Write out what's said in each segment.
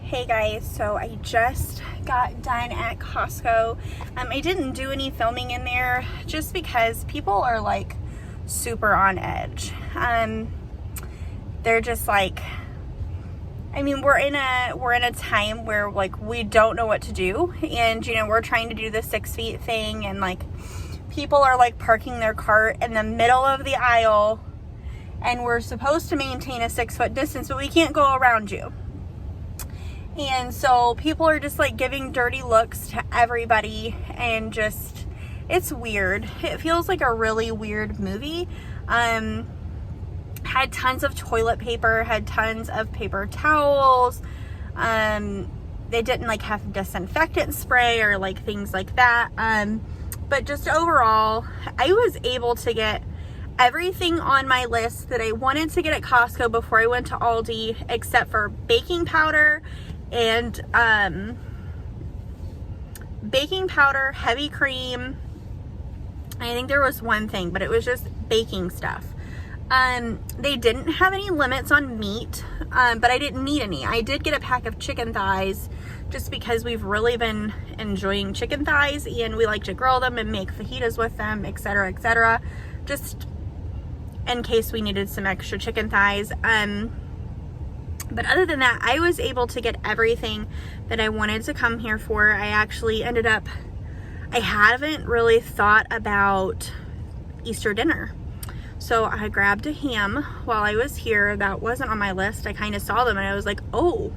Hey guys, so I just got done at Costco. I didn't do any filming in there just because people are like super on edge. They're just like, I mean, we're in a time where like we don't know what to do, and you know, we're trying to do the 6 feet thing, and like people are like parking their cart in the middle of the aisle, and we're supposed to maintain a 6 foot distance, but we can't go around you. And so people are just like giving dirty looks to everybody, and just, it's weird. It feels like a really weird movie. Had tons of toilet paper, had tons of paper towels. They didn't like have disinfectant spray or like things like that. But just overall, I was able to get everything on my list that I wanted to get at Costco before I went to Aldi, except for baking powder and heavy cream. I think there was one thing, but it was just baking stuff. They didn't have any limits on meat, but I didn't need any. I did get a pack of chicken thighs just because we've really been enjoying chicken thighs, and we like to grill them and make fajitas with them, etc., etc., just in case we needed some extra chicken thighs. But other than that, I was able to get everything that I wanted to come here for. I actually ended up, I haven't really thought about Easter dinner. So I grabbed a ham while I was here. That wasn't on my list. I kind of saw them and I was like, oh,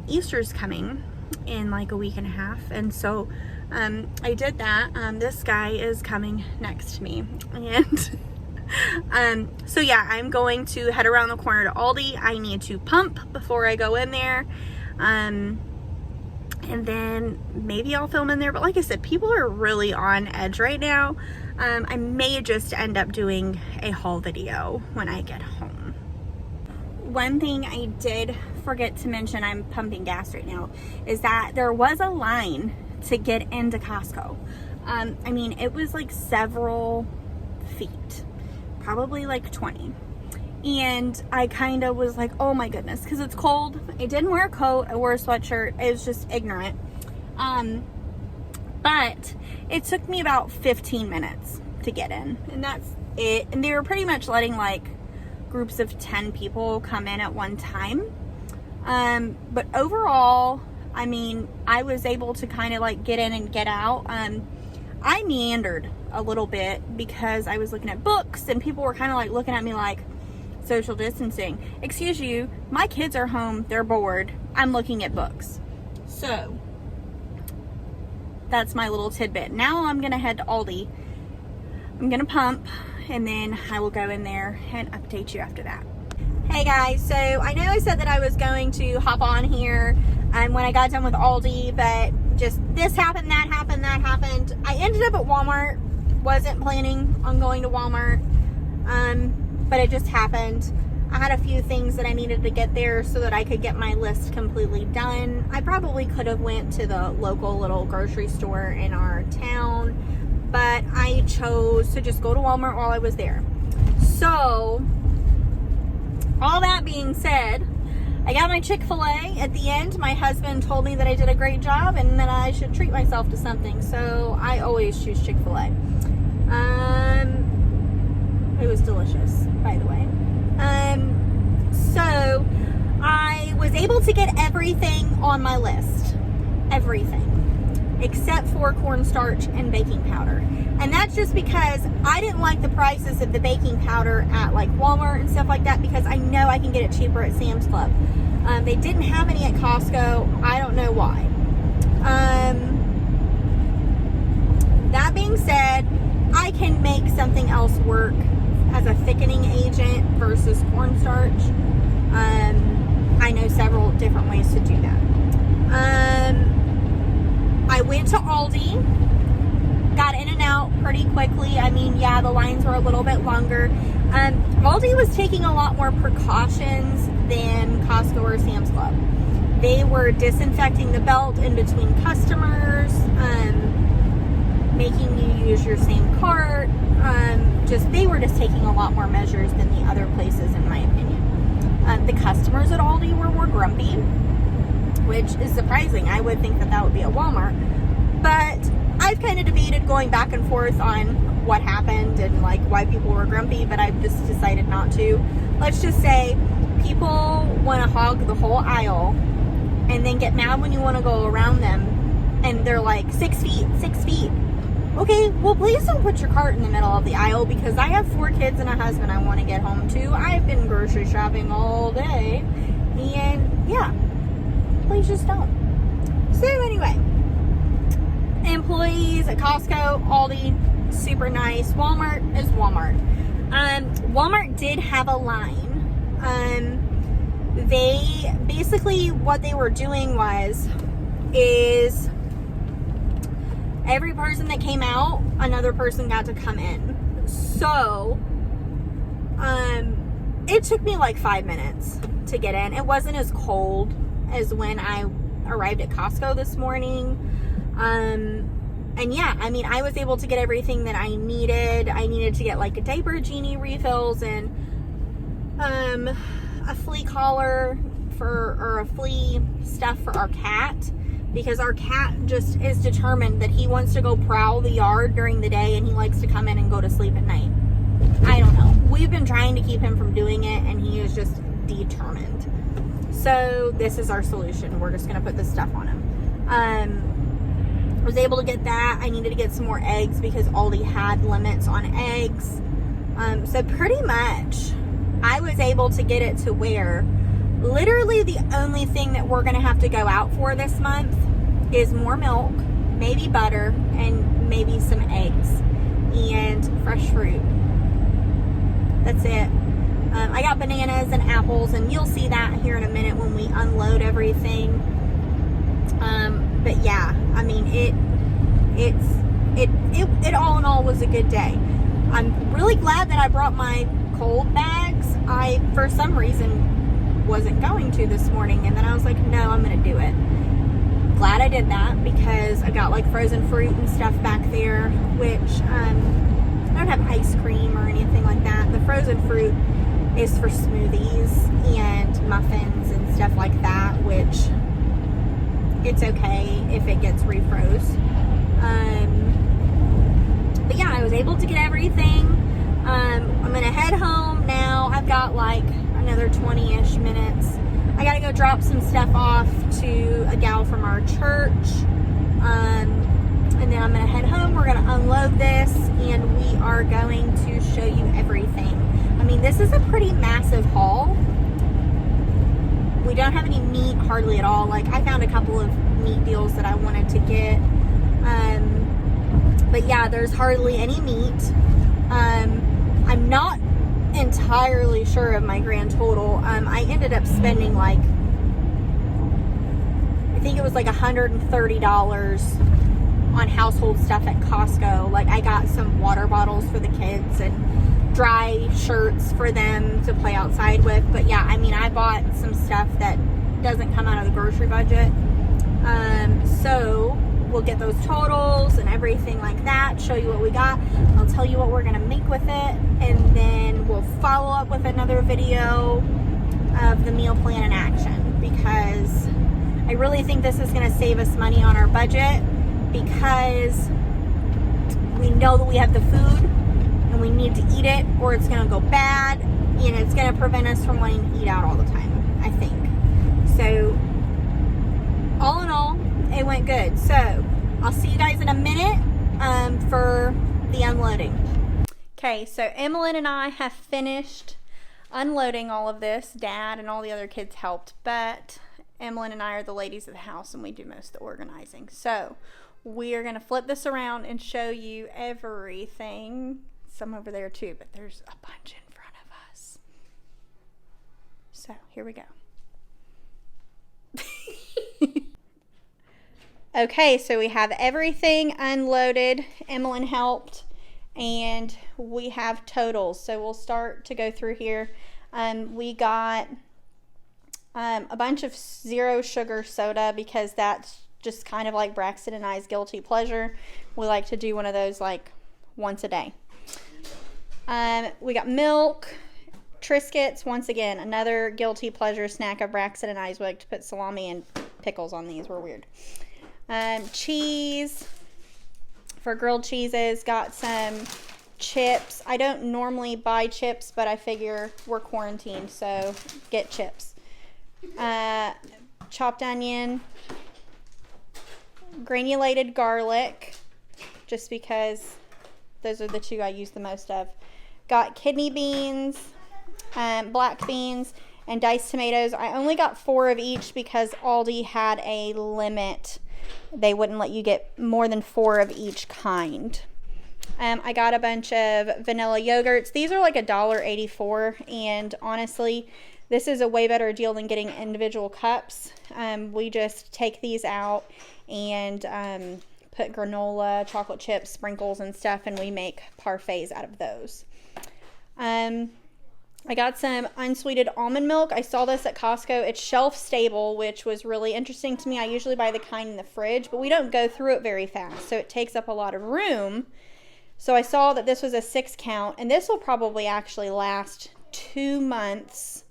Easter's coming in like a week and a half. And so I did that. This guy is coming next to me. And so yeah, I'm going to head around the corner to Aldi. I need to pump before I go in there. And then maybe I'll film in there. But like I said, people are really on edge right now. I may just end up doing a haul video when I get home. One thing I did forget to mention, I'm pumping gas right now, is that there was a line to get into Costco. I mean, it was like several feet, probably like 20. And I kind of was like, oh my goodness, because it's cold. I didn't wear a coat. I wore a sweatshirt. I was just ignorant. But it took me about 15 minutes to get in, and that's it. And they were pretty much letting like groups of 10 people come in at one time. But overall, I mean, I was able to kind of like get in and get out. I meandered a little bit because I was looking at books, and people were kind of like looking at me like, social distancing. Excuse you, my kids are home, they're bored, I'm looking at books. So that's my little tidbit. Now I'm gonna head to Aldi. I'm gonna pump, and then I will go in there and update you after that. Hey guys, so I know I said that I was going to hop on here when I got done with Aldi, but just this happened, that happened, that happened. I ended up at Walmart. Wasn't planning on going to Walmart, but it just happened. I had a few things that I needed to get there so that I could get my list completely done. I probably could have went to the local little grocery store in our town, but I chose to just go to Walmart while I was there. So, all that being said, I got my Chick-fil-A at the end. My husband told me that I did a great job and that I should treat myself to something, so I always choose Chick-fil-A. It was delicious, by the way. So I was able to get everything on my list. Everything. Except for cornstarch and baking powder. And that's just because I didn't like the prices of the baking powder at like Walmart and stuff like that, because I know I can get it cheaper at Sam's Club. They didn't have any at Costco. I don't know why. That being said, I can make something else work as a thickening agent versus cornstarch. I know several different ways to do that. I went to Aldi, got in and out pretty quickly. I mean, yeah, the lines were a little bit longer. Aldi was taking a lot more precautions than Costco or Sam's Club. They were disinfecting the belt in between customers, making you use your same cart. They were just taking a lot more measures than the other places, in my opinion. The customers at Aldi were more grumpy. which is surprising. I would think that that would be a Walmart. But I've kind of debated going back and forth on what happened and like why people were grumpy, but I've just decided not to. Let's just say people want to hog the whole aisle and then get mad when you want to go around them and they're like 6 feet, 6 feet. Okay, well, please don't put your cart in the middle of the aisle because I have 4 kids and a husband I want to get home to. I've been grocery shopping all day. And yeah, please just don't. So anyway, employees at Costco, Aldi, super nice. Walmart is Walmart. Walmart did have a line. They basically, what they were doing is every person that came out, another person got to come in. So, it took me like 5 minutes to get in. It wasn't as cold as when I arrived at Costco this morning. And yeah, I mean, I was able to get everything that I needed. I needed to get like a diaper, Genie refills, and a flea collar or a flea stuff for our cat, because our cat just is determined that he wants to go prowl the yard during the day and he likes to come in and go to sleep at night. I don't know. We've been trying to keep him from doing it and he is just determined. So this is our solution. We're just going to put this stuff on him. I was able to get that. I needed to get some more eggs because Aldi had limits on eggs. So pretty much I was able to get it to where literally the only thing that we're going to have to go out for this month is more milk, maybe butter, and maybe some eggs and fresh fruit. That's it. I got bananas and apples, and you'll see that here in a minute when we unload everything. But yeah, I mean, it all in all was a good day. I'm really glad that I brought my cold bags. I, for some reason, wasn't going to this morning, and then I was like, no, I'm gonna do it. Glad I did that because I got like frozen fruit and stuff back there, which I don't have ice cream or anything like that. The frozen fruit is for smoothies and muffins and stuff like that, which it's okay if it gets refroze. But yeah, I was able to get everything. I'm gonna head home now. I've got like another 20-ish minutes. I gotta go drop some stuff off to a gal from our church. And then I'm gonna head home. We're gonna unload this and we are going to show you everything. I mean, this is a pretty massive haul. We don't have any meat hardly at all. Like, I found a couple of meat deals that I wanted to get. But yeah, there's hardly any meat. I'm not entirely sure of my grand total. I ended up spending like, I think it was like $130 on household stuff at Costco. Like, I got some water bottles for the kids and dry shirts for them to play outside with. But yeah, I mean, I bought some stuff that doesn't come out of the grocery budget. So we'll get those totals and everything like that, show you what we got. I'll tell you what we're gonna make with it, and then we'll follow up with another video of the meal plan in action, because I really think this is gonna save us money on our budget, because we know that we have the food and we need to eat it or it's gonna go bad, and it's gonna prevent us from wanting to eat out all the time, I think. So all in all, it went good. So I'll see you guys in a minute for the unloading. Okay, so Emmeline and I have finished unloading all of this. Dad and all the other kids helped, but Emmeline and I are the ladies of the house and we do most of the organizing. So we are going to flip this around and show you everything. Some over there too, but there's a bunch in front of us. So here we go. Okay, so we have everything unloaded. Emmeline helped, and we have totals. So we'll start to go through here. We got a bunch of zero sugar soda, because that's just kind of like Braxton and I's guilty pleasure. We like to do one of those like once a day. We got milk, Triscuits, once again, another guilty pleasure snack of Braxton and I's. We like to put salami and pickles on these were weird. Cheese for grilled cheeses. Got some chips. I don't normally buy chips, but I figure we're quarantined, so get chips. Chopped onion, granulated garlic, just because those are the two I use the most of. Got kidney beans, black beans, and diced tomatoes. I only got 4 of each because Aldi had a limit. They wouldn't let you get more than 4 of each kind. I got a bunch of vanilla yogurts. These are like $1.84, and honestly, this is a way better deal than getting individual cups. We just take these out and put granola, chocolate chips, sprinkles, and stuff, and we make parfaits out of those. I got some unsweetened almond milk. I saw this at Costco. It's shelf stable, which was really interesting to me. I usually buy the kind in the fridge, but we don't go through it very fast, so it takes up a lot of room. So I saw that this was a 6 count, and this will probably actually last 2 months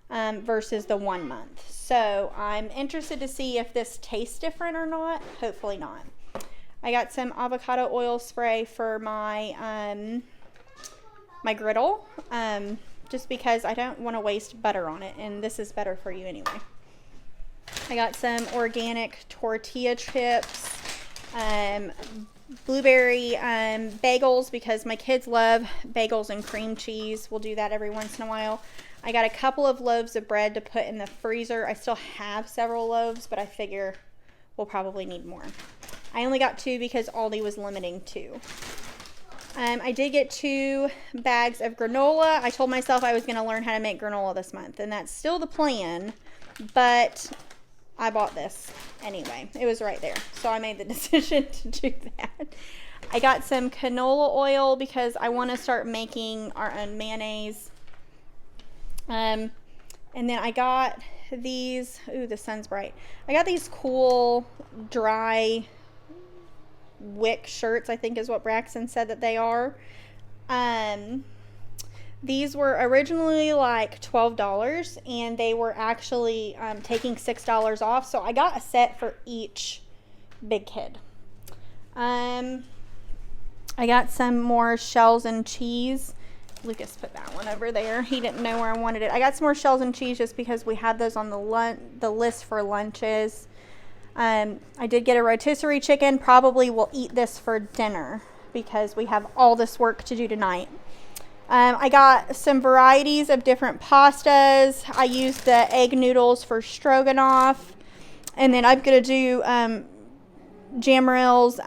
versus the 1 month. So I'm interested to see if this tastes different or not. Hopefully not. I got some avocado oil spray for my my griddle, just because I don't want to waste butter on it, and this is better for you anyway. I got some organic tortilla chips, blueberry bagels, because my kids love bagels and cream cheese. We'll do that every once in a while. I got a couple of loaves of bread to put in the freezer. I still have several loaves, but I figure we'll probably need more. I only got 2 because Aldi was limiting 2. I did get 2 bags of granola. I told myself I was going to learn how to make granola this month, and that's still the plan, but I bought this anyway. It was right there, so I made the decision to do that. I got some canola oil because I want to start making our own mayonnaise. And then I got these, ooh, the sun's bright. I got these cool dry wick shirts, I think is what Braxton said that they are. These were originally like $12, and they were actually taking $6 off, so I got a set for each big kid. I got some more shells and cheese. Lucas put that one over there. He didn't know where I wanted it. I got some more shells and cheese just because we had those on the list for lunches. I did get a rotisserie chicken. Probably will eat this for dinner because we have all this work to do tonight. I got some varieties of different pastas. I used the egg noodles for stroganoff. And then I'm going to do Jamaryl's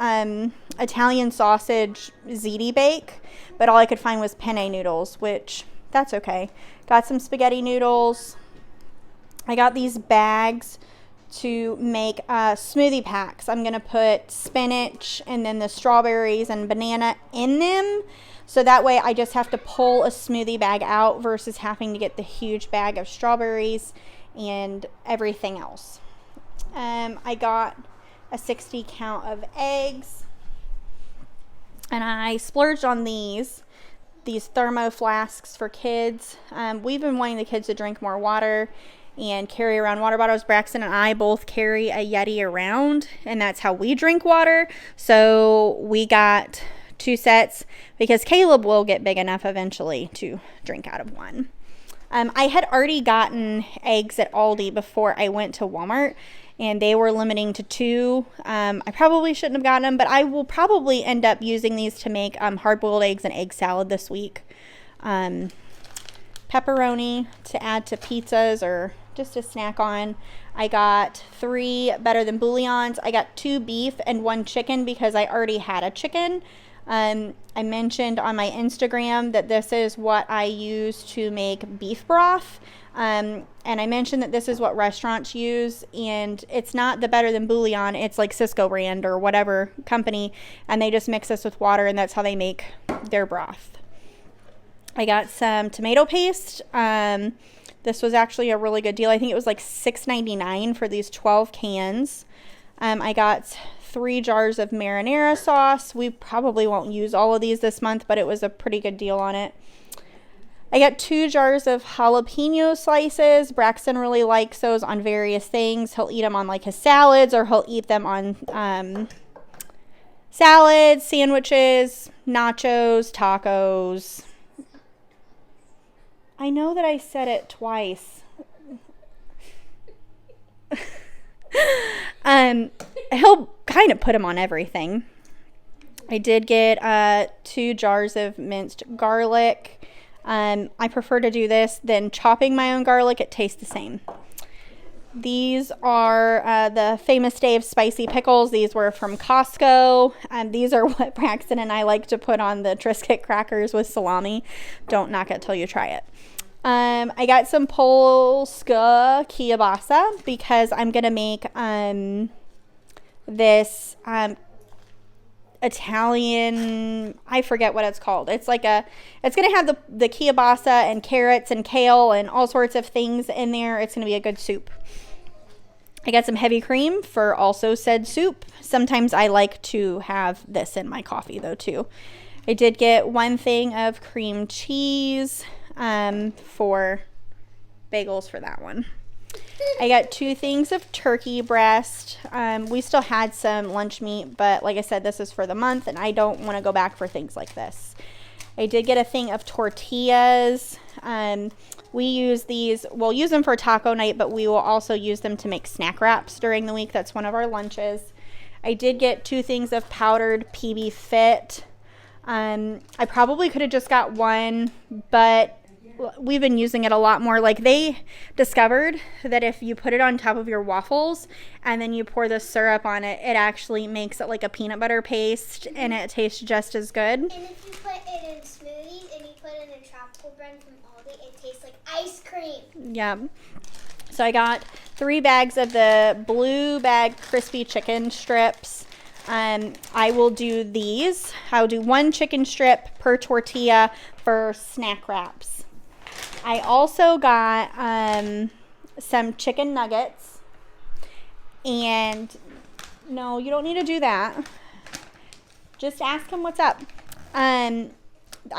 Italian sausage ziti bake. But all I could find was penne noodles, which that's okay. Got some spaghetti noodles. I got these bags to make smoothie packs. I'm going to put spinach and then the strawberries and banana in them. So that way I just have to pull a smoothie bag out versus having to get the huge bag of strawberries and everything else. I got a 60 count of eggs. And I splurged on these thermo flasks for kids. We've been wanting the kids to drink more water and carry around water bottles. Braxton and I both carry a Yeti around, and that's how we drink water. So we got 2 sets because Caleb will get big enough eventually to drink out of one. I had already gotten eggs at Aldi before I went to Walmart, and they were limiting to 2. I probably shouldn't have gotten them, but I will probably end up using these to make hard-boiled eggs and egg salad this week. Pepperoni to add to pizzas or just a snack on. I got 3 Better Than Bouillons. I got 2 beef and 1 chicken because I already had a chicken. I mentioned on my Instagram that this is what I use to make beef broth. And I mentioned that this is what restaurants use, and it's not the Better Than Bouillon. It's like Cisco brand or whatever company, and they just mix this with water, and that's how they make their broth. I got some tomato paste. This was actually a really good deal. I think it was like $6.99 for these 12 cans. I got 3 jars of marinara sauce. We probably won't use all of these this month, but it was a pretty good deal on it. I got 2 jars of jalapeno slices. Braxton really likes those on various things. He'll eat them on like his salads, or he'll eat them on salads, sandwiches, nachos, tacos. I know that I said it twice. He'll kind of put them on everything. I did get 2 jars of minced garlic. I prefer to do this than chopping my own garlic. It tastes the same. These are the Famous Dave spicy pickles. These were from Costco. These are what Braxton and I like to put on the Triscuit crackers with salami. Don't knock it till you try it. I got some Polska kielbasa because I'm going to make this Italian, I forget what it's called. It's like it's going to have the kielbasa and carrots and kale and all sorts of things in there. It's going to be a good soup. I got some heavy cream for also said soup. Sometimes I like to have this in my coffee though too. I did get 1 thing of cream cheese for bagels for that one. I got 2 things of turkey breast. We still had some lunch meat, but like I said, this is for the month, and I don't want to go back for things like this. I did get a thing of tortillas. We use these, we'll use them for taco night, but we will also use them to make snack wraps during the week. That's one of our lunches. I did get 2 things of powdered PB Fit. I probably could have just got 1, but we've been using it a lot more. Like, they discovered that if you put it on top of your waffles and then you pour the syrup on it, it actually makes it like a peanut butter paste, and it tastes just as good. And if you put it in smoothies and you put it in tropical blend from Aldi, it tastes like ice cream. Yeah. So I got 3 bags of the blue bag crispy chicken strips. I will do these. I'll do 1 chicken strip per tortilla for snack wraps. I also got some chicken nuggets. And no, you don't need to do that. Just ask him what's up. I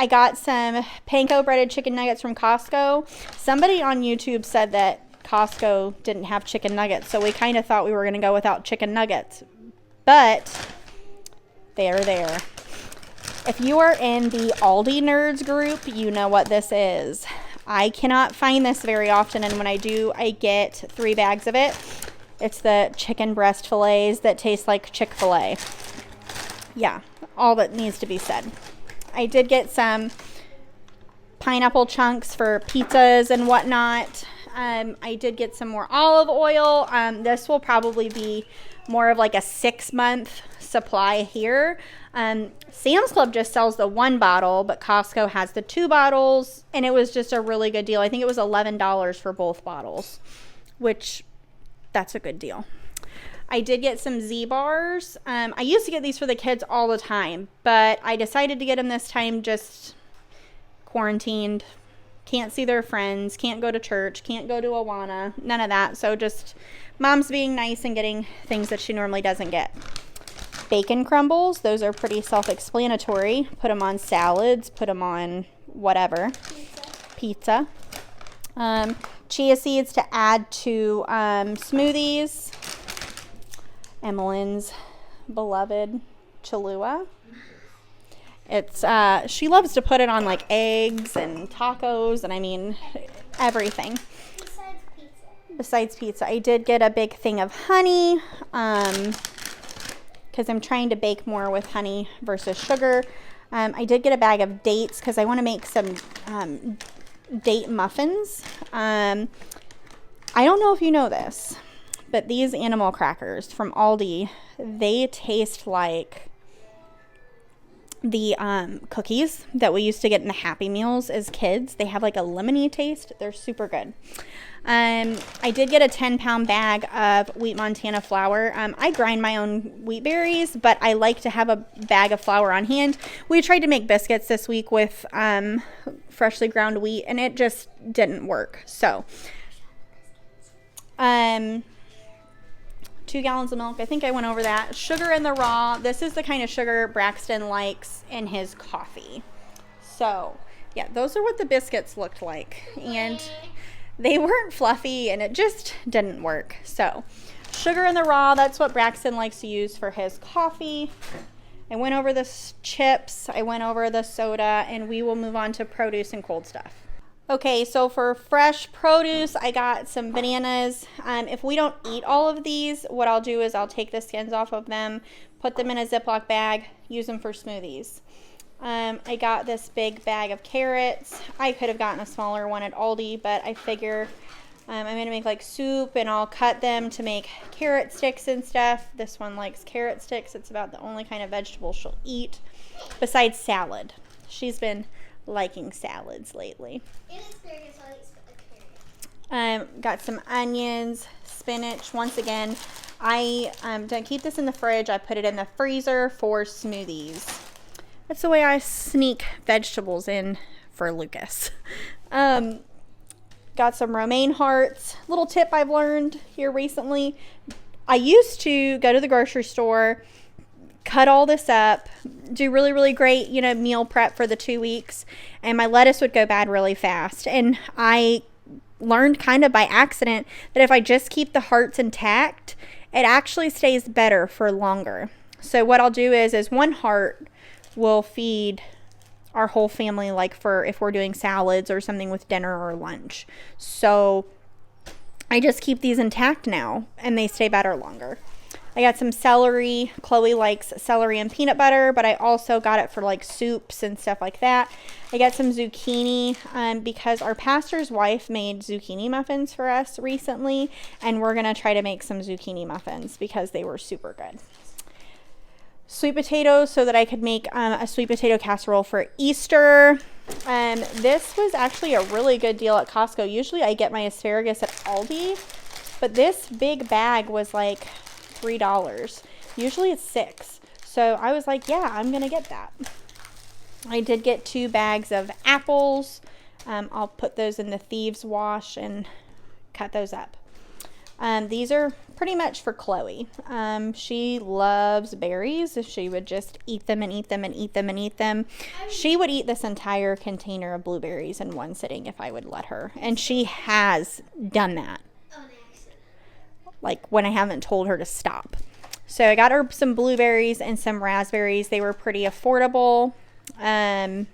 got some panko breaded chicken nuggets from Costco. Somebody on YouTube said that Costco didn't have chicken nuggets, so we kind of thought we were going to go without chicken nuggets. But they are there. If you are in the Aldi Nerds group, you know what this is. I cannot find this very often, and when I do, I get 3 bags of it. It's the chicken breast fillets that taste like Chick-fil-A. Yeah, all that needs to be said. I did get some pineapple chunks for pizzas and whatnot. I did get some more olive oil. This will probably be more of like a 6-month supply here. Sam's Club just sells the 1 bottle, but Costco has the 2 bottles, and it was just a really good deal. I think it was $11 for both bottles, which that's a good deal. I did get some Z-bars. I used to get these for the kids all the time, but I decided to get them this time, just quarantined. Can't see their friends, can't go to church, can't go to Awana, none of that. So just mom's being nice and getting things that she normally doesn't get. Bacon crumbles, those are pretty self-explanatory. Put them on salads, put them on whatever. Pizza. Chia seeds to add to smoothies. Emmeline's beloved Cholula. It's she loves to put it on like eggs and tacos, and I mean everything. Besides pizza. I did get a big thing of honey. Because I'm trying to bake more with honey versus sugar. I did get a bag of dates because I want to make some date muffins. I don't know if you know this, but these animal crackers from Aldi, they taste like the cookies that we used to get in the Happy Meals as kids. They have like a lemony taste. They're super good. I did get a 10-pound bag of Wheat Montana flour. I grind my own wheat berries, but I like to have a bag of flour on hand. We tried to make biscuits this week with freshly ground wheat, and it just didn't work. So, 2 gallons of milk. I think I went over that. Sugar in the raw. This is the kind of sugar Braxton likes in his coffee. So, Yeah, those are what the biscuits looked like. And they weren't fluffy and it just didn't work. So sugar in the raw, that's what Braxton likes to use for his coffee. I went over the chips, I went over the soda, and we will move on to produce and cold stuff. Okay, so for fresh produce, I got some bananas. If we don't eat all of these, what I'll do is I'll take the skins off of them, put them in a Ziploc bag, use them for smoothies. I got this big bag of carrots. I could have gotten a smaller one at Aldi, but I figure I'm going to make like soup and I'll cut them to make carrot sticks and stuff. This one likes carrot sticks. It's about the only kind of vegetable she'll eat besides salad. She's been liking salads lately. Got some onions, spinach. Once again, I don't keep this in the fridge. I put it in the freezer for smoothies. That's the way I sneak vegetables in for Lucas. Got some romaine hearts. Little tip I've learned here recently. I used to go to the grocery store, cut all this up, do really, really great, meal prep for the 2 weeks, and my lettuce would go bad really fast. And I learned kind of by accident that if I just keep the hearts intact, it actually stays better for longer. So what I'll do is one heart will feed our whole family, like for if we're doing salads or something with dinner or lunch. So I just keep these intact now and they stay better longer. I got some celery. Chloe likes celery and peanut butter, but I also got it for like soups and stuff like that. I got some zucchini because our pastor's wife made zucchini muffins for us recently, and we're going to try to make some zucchini muffins because they were super good. Sweet potatoes so that I could make a sweet potato casserole for Easter. This was actually a really good deal at Costco. Usually I get my asparagus at Aldi, but this big bag was like $3. Usually it's $6. So I was like, yeah, I'm gonna get that. I did get 2 bags of apples. I'll put those in the thieves wash and cut those up. These are pretty much for Chloe. She loves berries. She would just eat them and eat them and eat them and eat them. She would eat this entire container of blueberries in one sitting if I would let her. And she has done that. Like when I haven't told her to stop. So I got her some blueberries and some raspberries. They were pretty affordable. And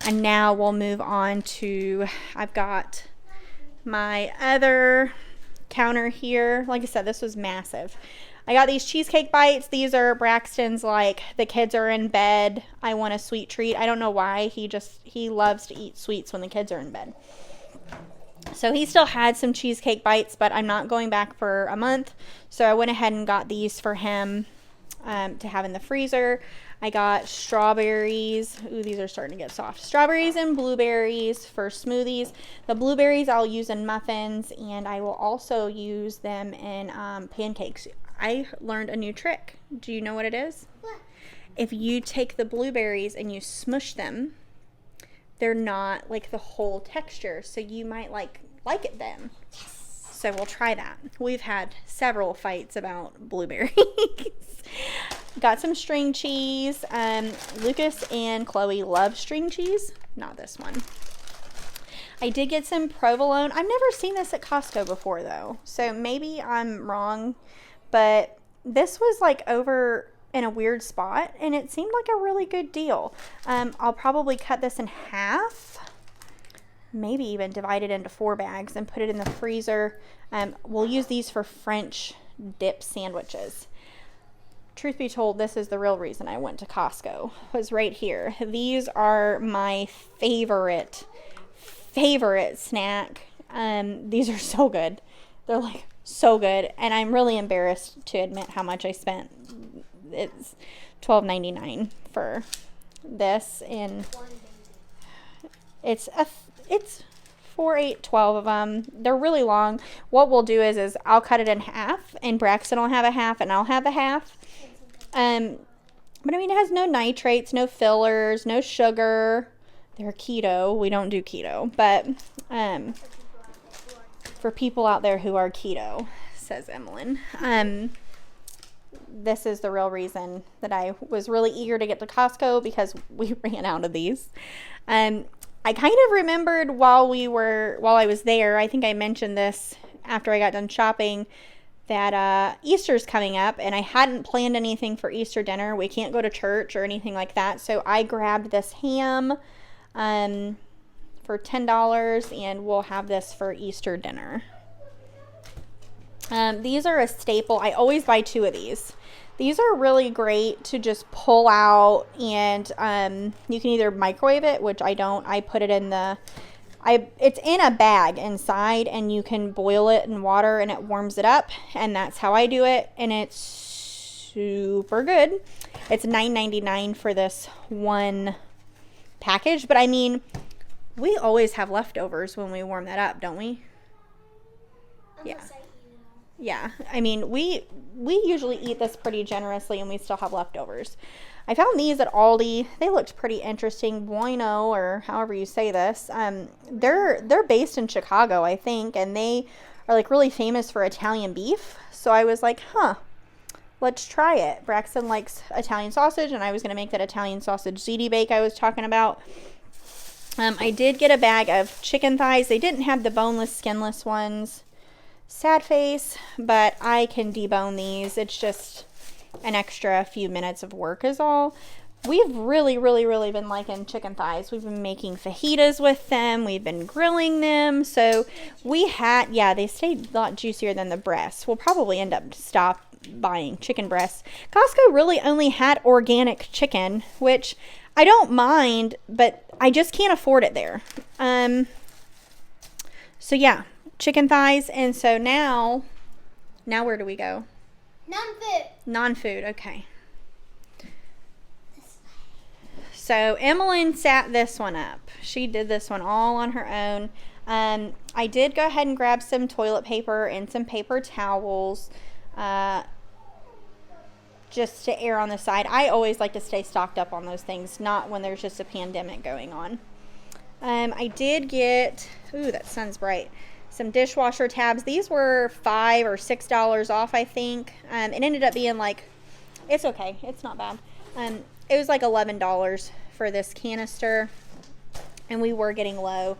now we'll move on to, I've got my other counter here. Like I said, this was massive. I got these Cheesecake Bites. These are Braxton's, like, the kids are in bed, I want a sweet treat. I don't know why. He loves to eat sweets when the kids are in bed. So he still had some Cheesecake Bites, but I'm not going back for a month. So I went ahead and got these for him to have in the freezer. I got strawberries. Ooh, these are starting to get soft. Strawberries and blueberries for smoothies. The blueberries I'll use in muffins, and I will also use them in pancakes. I learned a new trick. Do you know what it is? What? If you take the blueberries and you smush them, they're not like the whole texture, so you might like it then. Yes. So we'll try that. We've had several fights about blueberries. Got some string cheese. Lucas and Chloe love string cheese. Not this one. I did get some provolone. I've never seen this at Costco before though, so maybe I'm wrong, but this was like over in a weird spot and it seemed like a really good deal. I'll probably cut this in half, maybe even divide it into 4 bags and put it in the freezer. We'll use these for French dip sandwiches. Truth be told, this is the real reason I went to Costco, was right here. These are my favorite snack. These are so good. They're like so good, and I'm really embarrassed to admit how much I spent. It's $12.99 for this, and it's 4, 8, 12 of them. They're really long. What we'll do is I'll cut it in half, and Braxton will have a half, and I'll have a half. But I mean, it has no nitrates, no fillers, no sugar. They're keto. We don't do keto, but for people out there who are keto, says Emmeline, this is the real reason that I was really eager to get to Costco, because we ran out of these. I I kind of remembered while I was there, I think I mentioned this after I got done shopping, that Easter's coming up, and I hadn't planned anything for Easter dinner. We can't go to church or anything like that, so I grabbed this ham for $10, and we'll have this for Easter dinner. These are a staple. I always buy 2 of these. These are really great to just pull out, and you can either microwave it, which I don't. I put it in it's in a bag inside, and you can boil it in water and it warms it up, and that's how I do it, and it's super good. It's $9.99 for this one package, but I mean, we always have leftovers when we warm that up, don't we? Yeah. Yeah, I mean, we usually eat this pretty generously, and we still have leftovers. I found these at Aldi. They looked pretty interesting. Bueno, or however you say this. They're based in Chicago, I think, and they are like really famous for Italian beef. So I was like, let's try it. Braxton likes Italian sausage, and I was going to make that Italian sausage ziti bake I was talking about. I did get a bag of chicken thighs. They didn't have the boneless, skinless ones. Sad face, but I can debone these. It's just an extra few minutes of work is all. We've really been liking chicken thighs. We've been making fajitas with them. We've been grilling them. So they stay a lot juicier than the breasts. We'll probably end up buying chicken breasts. Costco really only had organic chicken, which I don't mind, but I just can't afford it there. So yeah. Chicken thighs, and so now where do we go? Non-food, okay. So Emmeline sat this one up. She did this one all on her own. I did go ahead and grab some toilet paper and some paper towels, just to err on the side. I always like to stay stocked up on those things, not when there's just a pandemic going on. I did get, that sun's bright, some dishwasher tabs. These were $5 or $6 off, I think. It ended up being like, it's okay, it's not bad. It was like $11 for this canister, and we were getting low.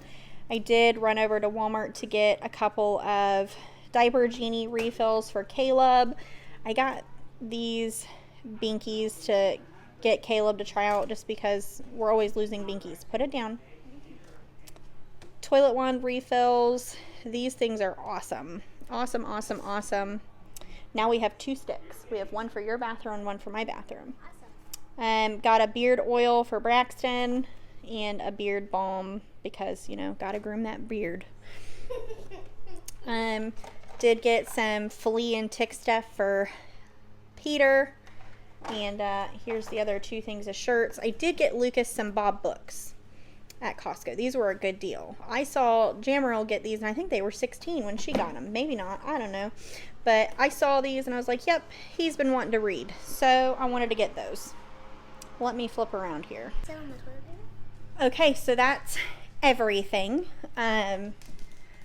I did run over to Walmart to get a couple of Diaper Genie refills for Caleb. I got these binkies to get Caleb to try out, just because we're always losing binkies. Put it down. Toilet wand refills. These things are awesome. Awesome. Now we have 2 sticks. We have one for your bathroom and one for my bathroom. Awesome. Got a beard oil for Braxton and a beard balm because, gotta groom that beard. Did get some flea and tick stuff for Peter. And here's the other 2 things of shirts. I did get Lucas some Bob books at Costco. These were a good deal. I saw Jameril get these, and I think they were 16 when she got them. Maybe not. I don't know. But I saw these, and I was like, yep, he's been wanting to read. So I wanted to get those. Let me flip around here. Is that on the toilet paper? Okay, so that's everything. Like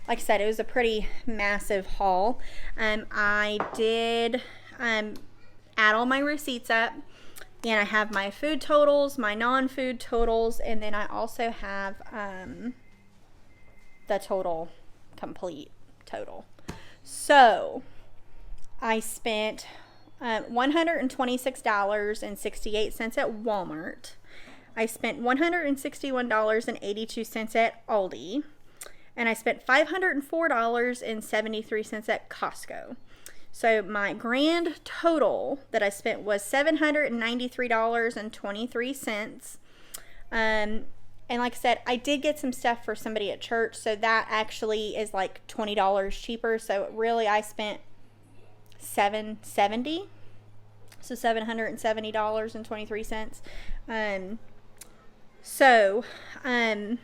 I said, it was a pretty massive haul. I did add all my receipts up. And I have my food totals, my non-food totals, and then I also have the complete total. So I spent $126.68 at Walmart. I spent $161.82 at Aldi. And I spent $504.73 at Costco. So my grand total that I spent was $793.23. And like I said, I did get some stuff for somebody at church, so that actually is like $20 cheaper. So really I spent $770. So $770.23.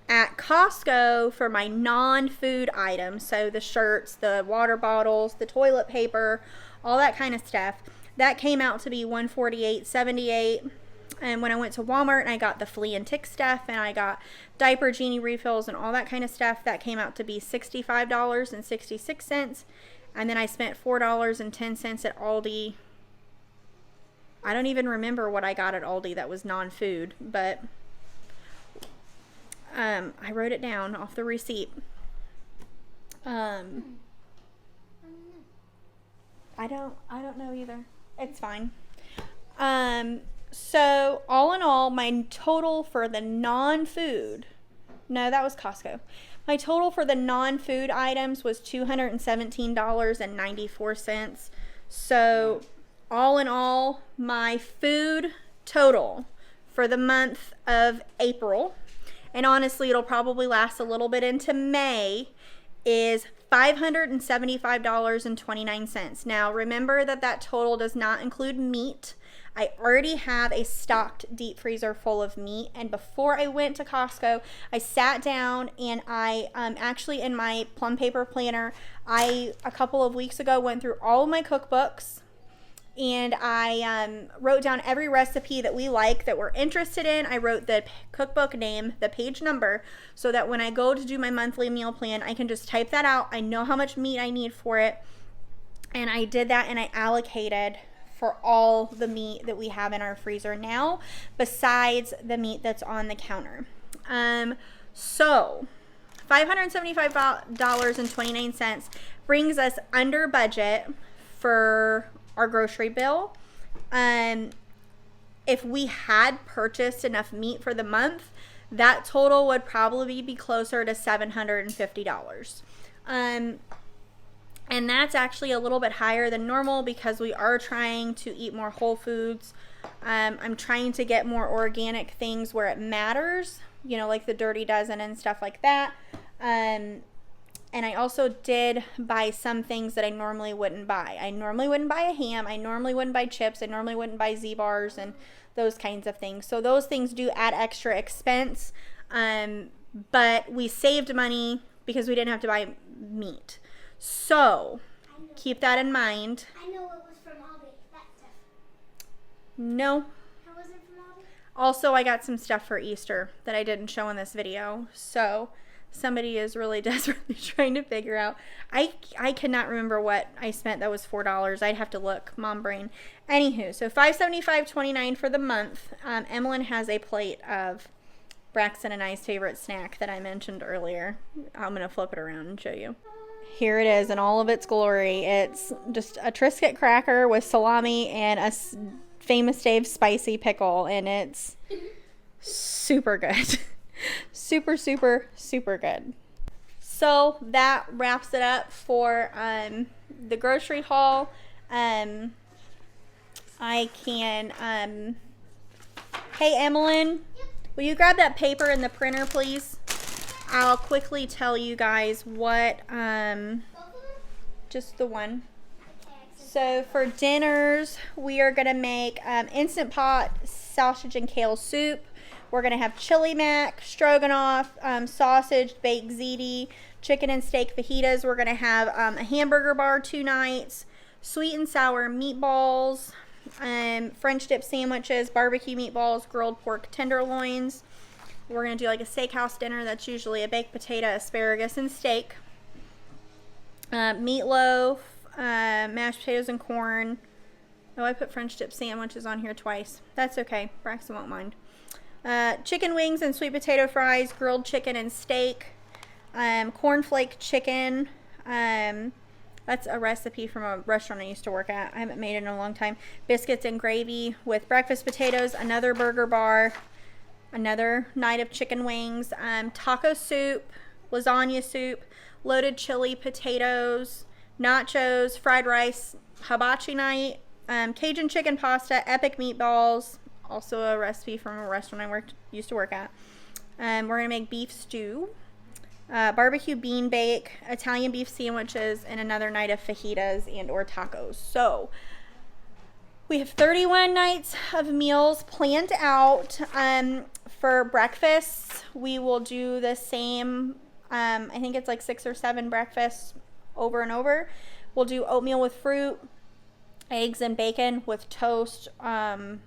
At Costco, for my non-food items, so the shirts, the water bottles, the toilet paper, all that kind of stuff, that came out to be $148.78. And when I went to Walmart and I got the flea and tick stuff, and I got Diaper Genie refills and all that kind of stuff, that came out to be $65.66. And then I spent $4.10 at Aldi. I don't even remember what I got at Aldi that was non-food, but I wrote it down off the receipt. I don't know either. It's fine. So all in all, my total for the non-food, no, that was Costco. My total for the non-food items was $217.94. So all in all, my food total for the month of April, and honestly, it'll probably last a little bit into May, is $575.29. Now, remember that total does not include meat. I already have a stocked deep freezer full of meat, and before I went to Costco, I sat down and I actually in my plum paper planner, a couple of weeks ago went through all of my cookbooks, and I wrote down every recipe that we like, that we're interested in. I wrote the cookbook name, the page number, so that when I go to do my monthly meal plan, I can just type that out. I know how much meat I need for it, and I did that, and I allocated for all the meat that we have in our freezer now, besides the meat that's on the counter. So $575.29 brings us under budget for our grocery bill. If we had purchased enough meat for the month, that total would probably be closer to $750. And that's actually a little bit higher than normal because we are trying to eat more whole foods. I'm trying to get more organic things where it matters, you know, like the Dirty Dozen and stuff like that. And I also did buy some things that I normally wouldn't buy. I normally wouldn't buy a ham. I normally wouldn't buy chips. I normally wouldn't buy Z-bars and those kinds of things. So those things do add extra expense. But we saved money because we didn't have to buy meat. So keep that in mind. I know it was from Aldi. That stuff. No. How was it from Aldi? Also, I got some stuff for Easter that I didn't show in this video. So somebody is really desperately trying to figure out. I cannot remember what I spent that was $4. I'd have to look. Mom brain. Anywho, so $575.29 for the month. Emmeline has a plate of Braxton and I's favorite snack that I mentioned earlier. I'm going to flip it around and show you. Here it is in all of its glory. It's just a Triscuit cracker with salami and a Famous Dave's spicy pickle, and it's super good. Super, super, super good. So that wraps it up for the grocery haul. I can, hey Emmeline, will you grab that paper and the printer, please? I'll quickly tell you guys what, just the one. So for dinners, we are going to make Instant Pot sausage and kale soup. We're going to have chili mac, stroganoff, sausage, baked ziti, chicken and steak fajitas. We're going to have a hamburger bar 2 nights, sweet and sour meatballs, French dip sandwiches, barbecue meatballs, grilled pork tenderloins. We're going to do like a steakhouse dinner. That's usually a baked potato, asparagus, and steak. Meatloaf, mashed potatoes and corn. Oh, I put French dip sandwiches on here twice. That's okay. Braxton won't mind. Chicken wings and sweet potato fries, grilled chicken and steak, cornflake chicken. That's a recipe from a restaurant I used to work at. I haven't made it in a long time. Biscuits and gravy with breakfast potatoes, another burger bar, another night of chicken wings, taco soup, lasagna soup, loaded chili potatoes, nachos, fried rice, hibachi night, Cajun chicken pasta, epic meatballs, also a recipe from a restaurant I used to work at. We're going to make beef stew, barbecue bean bake, Italian beef sandwiches, and another night of fajitas and or tacos. So we have 31 nights of meals planned out. For breakfast, we will do the same, I think it's like 6 or 7 breakfasts over and over. We'll do oatmeal with fruit, eggs and bacon with toast, or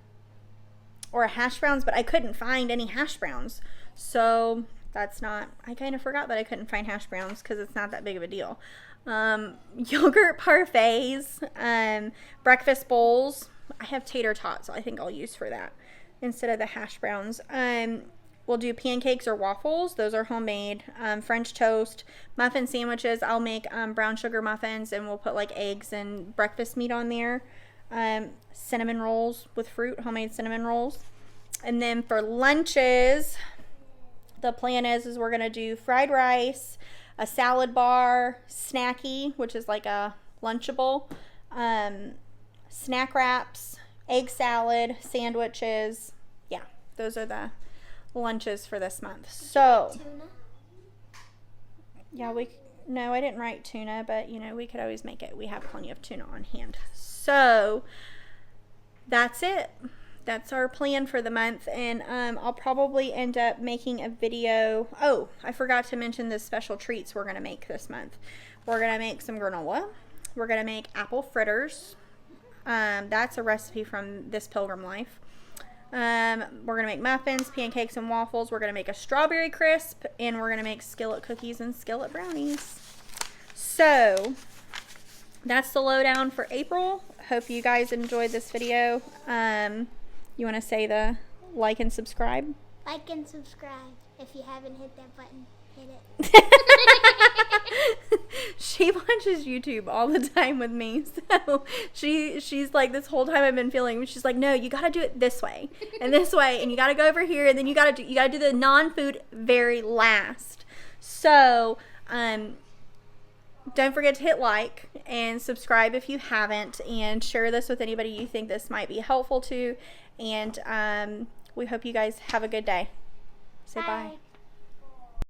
hash browns, but I couldn't find any hash browns. So that's not, I kind of forgot that I couldn't find hash browns because it's not that big of a deal. Yogurt parfaits, breakfast bowls. I have tater tots, so I think I'll use for that instead of the hash browns. we'll do pancakes or waffles. Those are homemade. French toast, muffin sandwiches. I'll make brown sugar muffins, and we'll put like eggs and breakfast meat on there. Cinnamon rolls with fruit, homemade cinnamon rolls. And then for lunches, the plan is we're going to do fried rice, a salad bar, snacky, which is like a Lunchable, snack wraps, egg salad, sandwiches. Yeah, those are the lunches for this month. So, Tuna? yeah, no, I didn't write tuna, but you know, we could always make it. We have plenty of tuna on hand. So, that's it. That's our plan for the month, and I'll probably end up making a video. Oh, I forgot to mention the special treats we're going to make this month. We're going to make some granola. We're going to make apple fritters. That's a recipe from This Pilgrim Life. We're going to make muffins, pancakes, and waffles. We're going to make a strawberry crisp, and we're going to make skillet cookies and skillet brownies. So, that's the lowdown for April. Hope you guys enjoyed this video. You want to say the like and subscribe? Like and subscribe. If you haven't hit that button, hit it. She watches YouTube all the time with me, so she's like, this whole time I've been feeling, she's like, no, you got to do it this way, and you got to go over here, and then you got to do the non-food very last. So, don't forget to hit like and subscribe if you haven't, and share this with anybody you think this might be helpful to. And we hope you guys have a good day. Say bye.